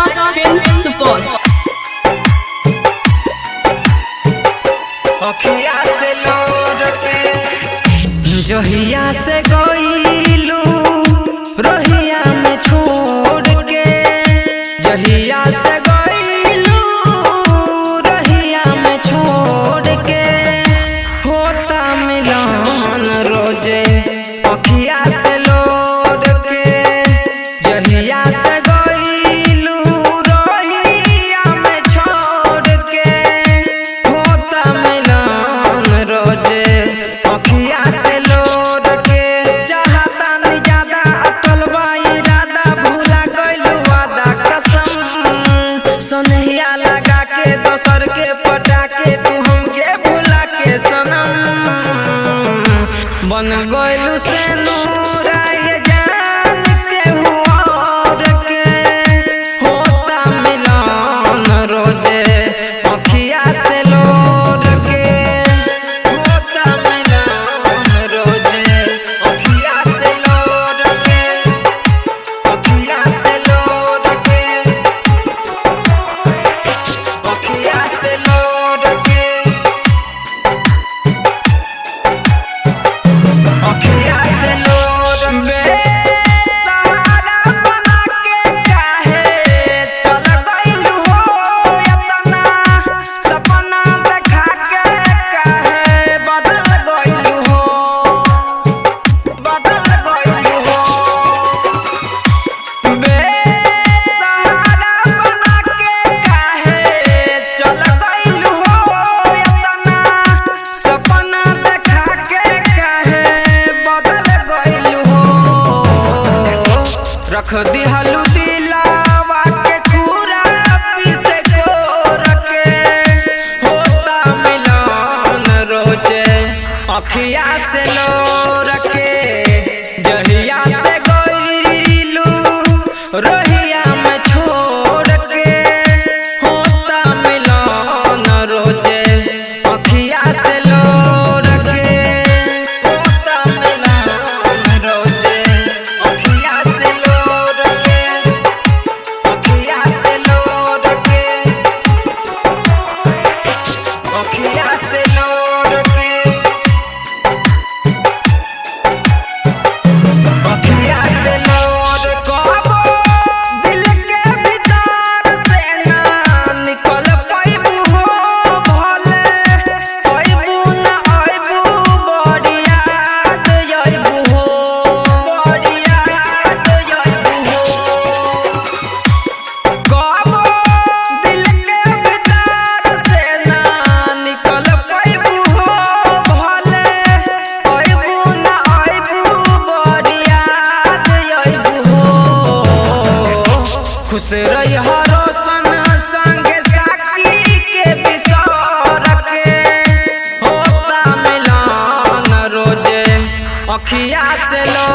Stars Film Support. अखिया से load के जोहिया से गइलू रोहिया में छोड़ के जहिया से गइलू रोहिया में छोड़ के होता मिलन रोजे अखिया से लोड के जहिया से गइलू रोहिया में छोड़ के होता मिलन रोजे अखिया से लोड के चाहता नहीं ज्यादा अटल बा इरादा भूला गइलू वादा कसम सोनहिया लगा के दोसर के पटा के तू हमके भूला के सनम बन गइलू से नूरा ये जान के हुआर के होता मिलन रोजे अखिया से लोड के होता मिलन रोजे अखिया से लोड के अखिया से लोड के अखिया से लोड के अखिया से लोड बेसहारा बना के काहे चल गइलू हो एतना सपना देखा के काहे बदल गइलू हो बेसहारा बना के काहे चल गइलू हो एतना सपना देखा के काहे बदल गइलू हो रख दिहलू दिलावा के चूरा पीसे छोड़ के होता मिलन रोजे अखिया से लोड के जहिया से गइलू रोहिया में छोड़ के होता मिलन रोजे अखिया से लोड के होता मिलन रोजे अखिया से लोड के अखिया से लोड के अखिया से लोड के अखिया से लोड कबो दिल के भीतर से ना निकल पाइबू हो भले अइबू ना अइबू बड़ी याद अइबू हो बड़ी याद अइबू हो कबो दिल के भीतर से ना निकल पाइबू हो भले अइबू ना अइबू बड़ी याद अइबू हो खुश रही रोशन संगे साकी के बिसर के होता मिलन रोजे अखिया से लो